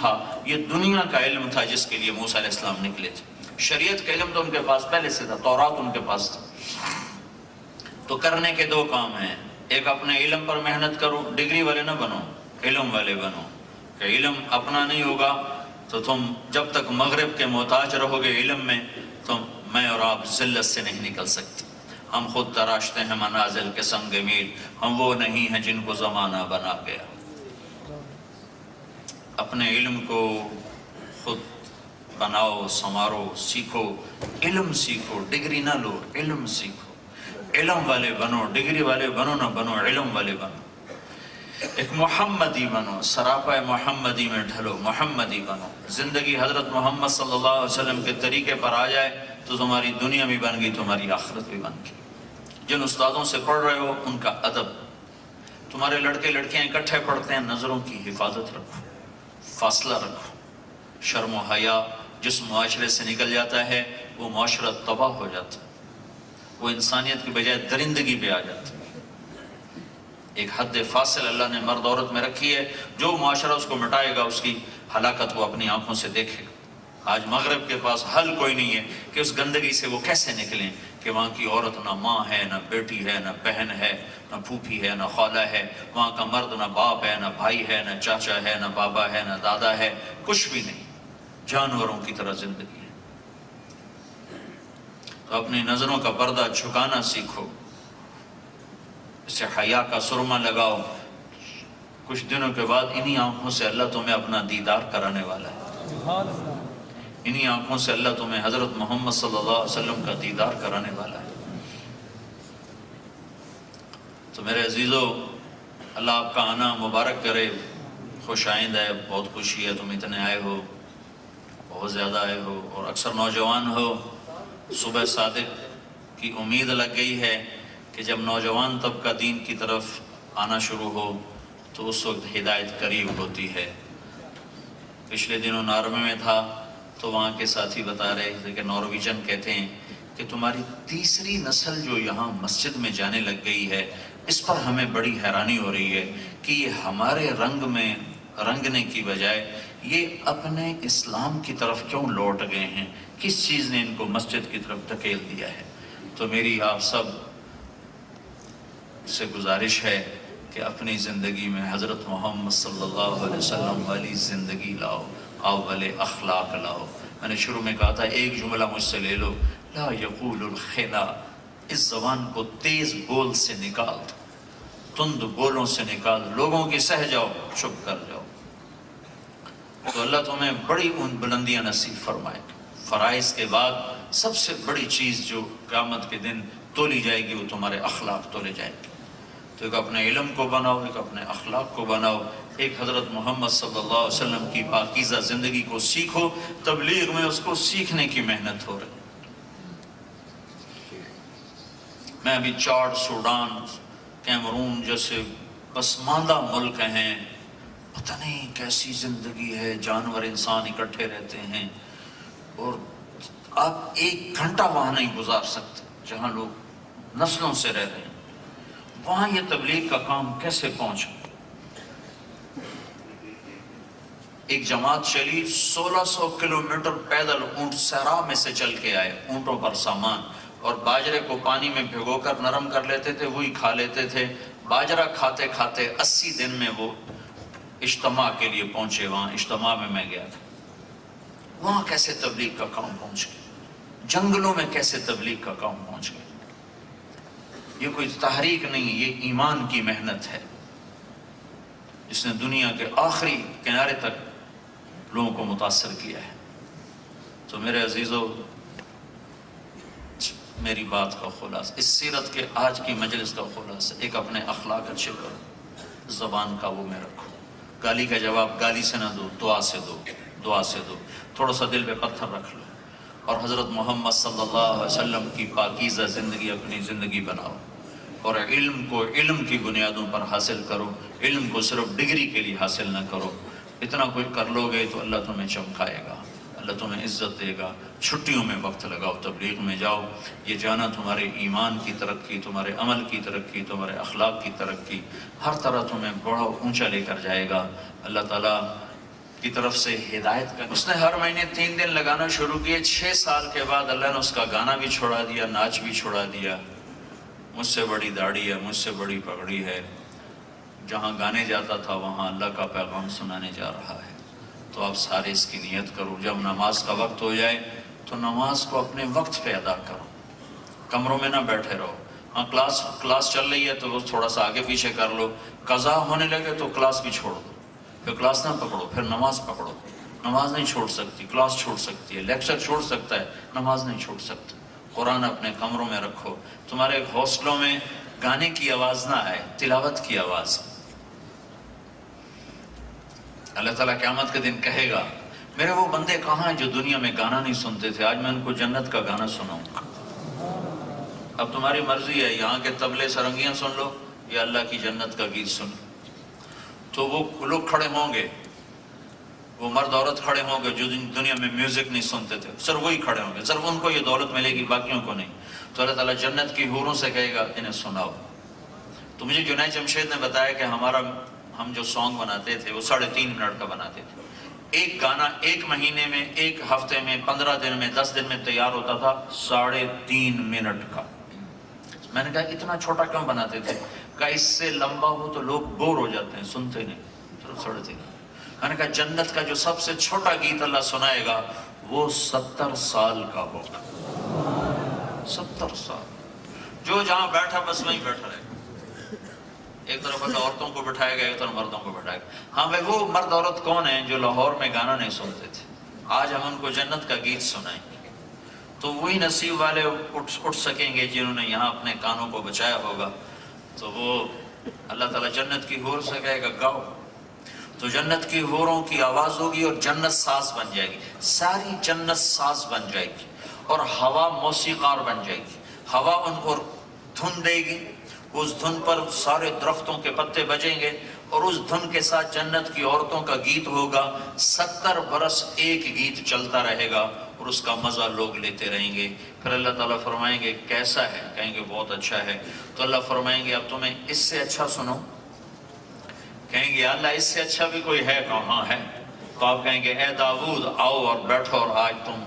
تھا، یہ دنیا کا علم تھا جس کے لیے موسیٰ علیہ السلام نکلے تھے۔ شریعت کا علم تو ان کے پاس پہلے سے تھا، تورات ان کے پاس تھا۔ تو کرنے کے دو کام ہیں، ایک اپنے علم پر محنت کرو، ڈگری والے نہ بنو، علم والے بنو، کہ علم اپنا نہیں ہوگا تو تم جب تک مغرب کے محتاج رہو گے علم میں، تو میں اور آپ ذلت سے نہیں نکل سکتے۔ ہم خود تراشتے ہیں منازل کے سنگ میل، ہم وہ نہیں ہیں جن کو زمانہ بنا گیا۔ اپنے علم کو خود بناؤ، سنوارو، سیکھو، علم سیکھو، ڈگری نہ لو، علم سیکھو، علم والے بنو، ڈگری والے بنو نہ بنو، علم والے بنو، ایک محمدی بنو، سراپا محمدی میں ڈھلو، محمدی بنو۔ زندگی حضرت محمد صلی اللہ علیہ وسلم کے طریقے پر آ جائے تو تمہاری دنیا بھی بن گئی، تمہاری آخرت بھی بن گئی۔ جن استادوں سے پڑھ رہے ہو ان کا ادب، تمہارے لڑکے لڑکیاں اکٹھے پڑھتے ہیں، نظروں کی حفاظت رکھو، فاصلہ رکھو۔ شرم و حیا جس معاشرے سے نکل جاتا ہے وہ معاشرہ تباہ ہو جاتا ہے، وہ انسانیت کی بجائے درندگی پہ آ جاتا ہے۔ ایک حد فاصل اللہ نے مرد عورت میں رکھی ہے، جو معاشرہ اس کو مٹائے گا اس کی ہلاکت وہ اپنی آنکھوں سے دیکھے گا۔ آج مغرب کے پاس حل کوئی نہیں ہے کہ اس گندگی سے وہ کیسے نکلیں، کہ وہاں کی عورت نہ ماں ہے، نہ بیٹی ہے، نہ بہن ہے، نہ پھوپھی ہے، نہ خالہ ہے، وہاں کا مرد نہ باپ ہے، نہ بھائی ہے، نہ چاچا ہے، نہ بابا ہے، نہ دادا ہے، کچھ بھی نہیں، جانوروں کی طرح زندگی ہے۔ تو اپنی نظروں کا پردہ جھکانا سیکھو، اسے حیا کا سرما لگاؤ۔ کچھ دنوں کے بعد انہی آنکھوں سے اللہ تمہیں اپنا دیدار کرانے والا ہے، انہی آنکھوں سے اللہ تمہیں حضرت محمد صلی اللہ علیہ وسلم کا دیدار کرانے والا ہے۔ تو میرے عزیزو، اللہ آپ کا آنا مبارک کرے، خوش آئند ہے، بہت خوشی ہے تم اتنے آئے ہو، بہت زیادہ آئے ہو، اور اکثر نوجوان ہو۔ صبح صادق کی امید لگ گئی ہے کہ جب نوجوان طبقہ دین کی طرف آنا شروع ہو تو اس وقت ہدایت قریب ہوتی ہے۔ پچھلے دنوں ناروے میں تھا تو وہاں کے ساتھی بتا رہے تھے کہ نارویجن کہتے ہیں کہ تمہاری تیسری نسل جو یہاں مسجد میں جانے لگ گئی ہے، اس پر ہمیں بڑی حیرانی ہو رہی ہے کہ یہ ہمارے رنگ میں رنگنے کی بجائے یہ اپنے اسلام کی طرف کیوں لوٹ گئے ہیں، کس چیز نے ان کو مسجد کی طرف دھکیل دیا ہے۔ تو میری آپ سب سے گزارش ہے کہ اپنی زندگی میں حضرت محمد صلی اللہ علیہ وسلم والی زندگی لاؤ، آؤ والے اخلاق لاؤ۔ میں نے شروع میں کہا تھا ایک جملہ مجھ سے لے لو، لا یقول الخلا، اس زبان کو تیز بول سے نکال دو، تند بولوں سے نکال دو، لوگوں کی سہ جاؤ، چپ کر جاؤ، تو اللہ تمہیں بڑی ان بلندیاں نصیب فرمائے۔ فرائض کے بعد سب سے بڑی چیز جو قیامت کے دن تولی جائے گی وہ تمہارے اخلاق تولے جائیں گے۔ تو ایک اپنے علم کو بناؤ، ایک اپنے اخلاق کو بناؤ، ایک حضرت محمد صلی اللہ علیہ وسلم کی پاکیزہ زندگی کو سیکھو۔ تبلیغ میں اس کو سیکھنے کی محنت ہو رہی۔ میں ابھی چاڈ، سوڈان، کیمرون جیسے پسماندہ ملک ہیں، پتہ نہیں کیسی زندگی ہے، جانور انسان اکٹھے رہتے ہیں، اور آپ ایک گھنٹہ وہاں نہیں گزار سکتے جہاں لوگ نسلوں سے رہ رہے ہیں۔ وہاں یہ تبلیغ کا کام کیسے پہنچا؟ ایک جماعت چلی 1600 کلومیٹر پیدل، اونٹ صحرا میں سے چل کے آئے، اونٹوں پر سامان، اور باجرے کو پانی میں بھگو کر نرم کر لیتے تھے، وہی کھا لیتے تھے۔ باجرہ کھاتے کھاتے 80 دن میں وہ اجتماع کے لیے پہنچے۔ وہاں اجتماع میں گیا تھا۔ وہاں کیسے تبلیغ کا کام پہنچ گیا؟ جنگلوں میں کیسے تبلیغ کا کام پہنچ گیا؟ یہ کوئی تحریک نہیں، یہ ایمان کی محنت ہے جس نے دنیا کے آخری کنارے تک لوگوں کو متاثر کیا ہے۔ تو میرے عزیزو، میری بات کا خلاصہ، اس سیرت کے آج کی مجلس کا خلاصہ، ایک اپنے اخلاق اچھے کرو، زبان قابو میں رکھو، گالی کا جواب گالی سے نہ دو، دعا سے دو، دعا سے دو، تھوڑا سا دل پہ پتھر رکھ لو، اور حضرت محمد صلی اللہ علیہ وسلم کی پاکیزہ زندگی اپنی زندگی بناؤ، اور علم کو علم کی بنیادوں پر حاصل کرو، علم کو صرف ڈگری کے لیے حاصل نہ کرو۔ اتنا کچھ کر لو گے تو اللہ تمہیں چمکائے گا، اللہ تمہیں عزت دے گا۔ چھٹیوں میں وقت لگاؤ، تبلیغ میں جاؤ، یہ جانا تمہارے ایمان کی ترقی، تمہارے عمل کی ترقی، تمہارے اخلاق کی ترقی، ہر طرح تمہیں بڑا اونچا لے کر جائے گا۔ اللہ تعالیٰ کی طرف سے ہدایت کا. اس نے ہر مہینے 3 دن لگانا شروع کیے. 6 سال کے بعد اللہ نے اس کا گانا بھی چھوڑا دیا، ناچ بھی چھوڑا دیا. مجھ سے بڑی داڑھی ہے، مجھ سے بڑی پگڑی ہے، جہاں گانے جاتا تھا وہاں اللہ کا پیغام سنانے جا رہا ہے. تو آپ سارے اس کی نیت کرو، جب نماز کا وقت ہو جائے تو نماز کو اپنے وقت پہ ادا کرو، کمروں میں نہ بیٹھے رہو. ہاں کلاس چل رہی ہے تو وہ تھوڑا سا آگے پیچھے کر لو، قضا ہونے لگے تو کلاس بھی چھوڑ دو، پھر کلاس نہ پکڑو، پھر نماز پکڑو. نماز نہیں چھوڑ سکتی، کلاس چھوڑ سکتی ہے، لیکچر چھوڑ سکتا ہے، نماز نہیں چھوڑ سکتا. قرآن اپنے کمروں میں رکھو. تمہارے ہاسٹلوں میں گانے کی آواز نہ آئے، تلاوت کی آواز. اللہ تعالیٰ قیامت کے دن کہے گا میرے وہ بندے کہاں ہیں جو دنیا میں گانا نہیں سنتے تھے، آج میں ان کو جنت کا گانا سناؤں گا. اب تمہاری مرضی ہے، یہاں کے طبلے سرنگیاں سن لو یا اللہ کی جنت کا گیت سن لو. تو وہ لوگ کھڑے ہوں گے، وہ مرد عورت کھڑے ہوں گے جو دنیا میں میوزک نہیں سنتے تھے، صرف وہی کھڑے ہوں گے، صرف ان کو یہ دولت ملے گی، باقیوں کو نہیں. تو اللہ تعالیٰ جنت کی حوروں سے کہے گا انہیں سناؤ. تو مجھے جنید جمشید نے بتایا کہ ہم جو سانگ بناتے تھے وہ 3.5 منٹ کا بناتے تھے. ایک گانا 1 مہینے میں، 1 ہفتے میں، 15 دن میں، 10 دن میں تیار ہوتا تھا 3.5 منٹ کا. میں نے کہا اتنا چھوٹا کیوں بناتے تھے؟ کہا اس سے لمبا ہو تو لوگ بور ہو جاتے ہیں، سنتے نہیں. صرف 3.5. میں نے کہا جنت کا جو سب سے چھوٹا گیت اللہ سنائے گا وہ 70 سال کا ہوگا. 70 سال. جو جہاں بیٹھا بس وہیں بیٹھا رہے گا. ایک طرف اللہ عورتوں کو بٹھائے گا، ایک طرف مردوں کو بٹھائے گا. ہاں بھائی وہ مرد عورت کون ہیں جو لاہور میں گانا نہیں سنتے تھے؟ آج ہم ان کو جنت کا گیت سنائیں گے. تو وہی نصیب والے اٹھ سکیں گے جنہوں نے یہاں اپنے کانوں کو بچایا ہوگا. تو وہ اللہ تعالیٰ جنت کی حور سے کہے گا گاؤ. تو جنت کی حوروں کی آواز ہوگی اور جنت ساز بن جائے گی. ساری جنت ساز بن جائے گی اور ہوا موسیقار بن جائے گی. ہوا ان کو دھن دے گی، اس دھن پر سارے درختوں کے پتے بجیں گے اور اس دھن کے ساتھ جنت کی عورتوں کا گیت ہوگا. 70 برس ایک گیت چلتا رہے گا اور اس کا مزہ لوگ لیتے رہیں گے. پھر اللہ تعالیٰ فرمائیں گے کیسا ہے؟ کہیں گے بہت اچھا ہے. تو اللہ فرمائیں گے اب تمہیں اس سے اچھا سنو. کہیں گے اللہ اس سے اچھا بھی کوئی ہے؟ کہاں ہے. تو آپ کہیں گے اے داؤد آؤ اور بیٹھو اور آج تم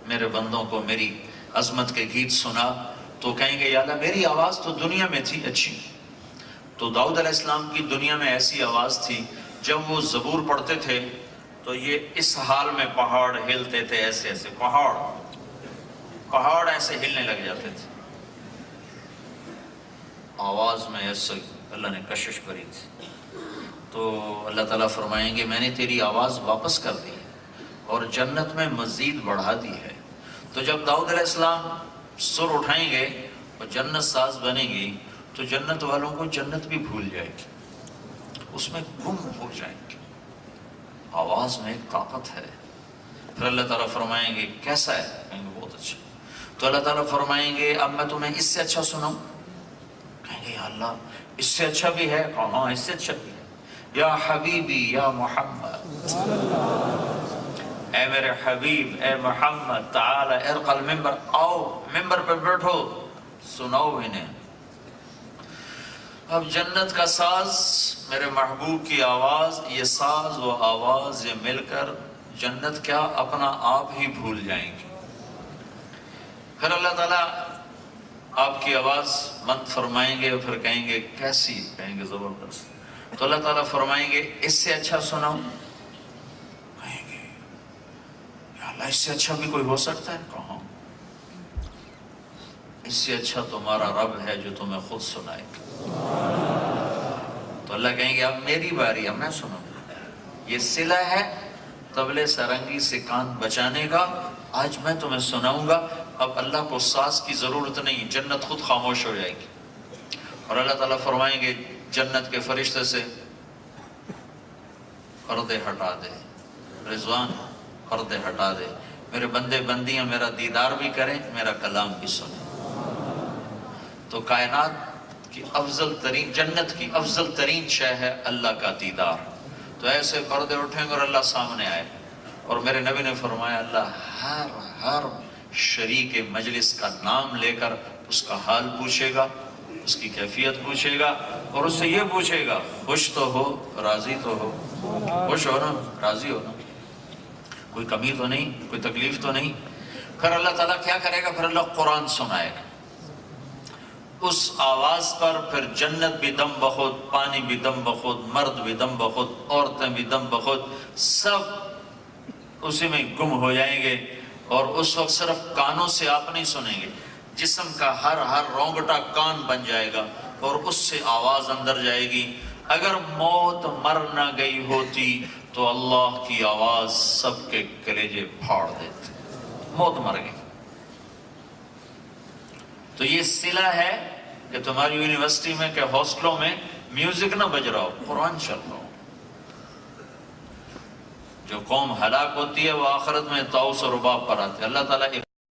میرے بندوں کو میری عظمت کے گیت سنا. تو کہیں گے یا اللہ میری آواز تو دنیا میں تھی اچھی. تو داؤد علیہ السلام کی دنیا میں ایسی آواز تھی جب وہ زبور پڑھتے تھے تو یہ اس حال میں پہاڑ ہلتے تھے، ایسے ایسے پہاڑ ایسے ہلنے لگ جاتے تھے. آواز میں ایسے اللہ نے کشش کری تھی. تو اللہ تعالیٰ فرمائیں گے میں نے تیری آواز واپس کر دی اور جنت میں مزید بڑھا دی ہے. تو جب داؤد علیہ السلام سر اٹھائیں گے اور جنت ساز بنے گی تو جنت والوں کو جنت بھی بھول جائے گی، اس میں گم ہو جائیں گے. آواز میں ایک طاقت ہے. پھر اللہ تعالیٰ فرمائیں گے کیسا ہے؟ کہیں گے بہت اچھا. تو اللہ تعالیٰ فرمائیں گے اب میں تمہیں اس سے اچھا سناؤں. کہیں گے یا اللہ اس سے اچھا بھی ہے؟ کہاں اس سے اچھا بھی ہے. یا حبیبی یا محمد، اے میرے حبیب اے محمد، تعالی ارقى المنبر، آؤ ممبر پہ بیٹھو سناؤ انہیں. اب جنت کا ساز، میرے محبوب کی آواز، یہ ساز و آواز یہ مل کر جنت کیا اپنا آپ ہی بھول جائیں گے. پھر اللہ تعالیٰ آپ کی آواز بند فرمائیں گے اور پھر کہیں گے کیسی؟ کہیں گے زبردست. تو اللہ تعالیٰ فرمائیں گے اس سے اچھا سناؤ. کہیں گے یا اللہ اس سے اچھا بھی کوئی ہو سکتا ہے؟ کہاں. اس سے اچھا تمہارا رب ہے جو تمہیں خود سنائے گا. تو اللہ کہیں گے اب میری باری، اب میں سنوں. یہ صلہ ہے طبلے سرنگی سے کان بچانے کا، آج میں تمہیں سناؤں گا. اب اللہ کو ساز کی ضرورت نہیں، جنت خود خاموش ہو جائے گی. اور اللہ تعالیٰ فرمائیں گے جنت کے فرشتے سے پردے ہٹا دے، رضوان پردے ہٹا دے، میرے بندے بندیاں میرا دیدار بھی کریں، میرا کلام بھی سنیں. تو کائنات کی افضل ترین، جنت کی افضل ترین شے ہے اللہ کا دیدار. تو ایسے پردے اٹھیں گے اور اللہ سامنے آئے. اور میرے نبی نے فرمایا اللہ ہر شریک مجلس کا نام لے کر اس کا حال پوچھے گا، اس کی کیفیت پوچھے گا اور اس سے یہ پوچھے گا خوش تو ہو، راضی تو ہو. خوش ہو نا، راضی ہو نا، کوئی کمی تو نہیں، کوئی تکلیف تو نہیں. پھر اللہ تعالیٰ کیا کرے گا؟ پھر اللہ قرآن سنائے گا. اس آواز پر پھر جنت بھی دم بخود، پانی بھی دم بخود، مرد بھی دم بخود، عورتیں بھی دم بخود، سب اسی میں گم ہو جائیں گے. اور اس وقت صرف کانوں سے آپ نہیں سنیں گے، جسم کا ہر رونگٹا کان بن جائے گا اور اس سے آواز اندر جائے گی. اگر موت مر نہ گئی ہوتی تو اللہ کی آواز سب کے کلیجے پھاڑ دیتے. موت مر گئی تو یہ صلہ ہے کہ تمہاری یونیورسٹی میں کہ ہاسٹلوں میں میوزک نہ بج رہا ہو، قرآن چل رہا ہو. جو قوم ہلاک ہوتی ہے وہ آخرت میں طاؤس اور رباب پر آتے. اللہ تعالیٰ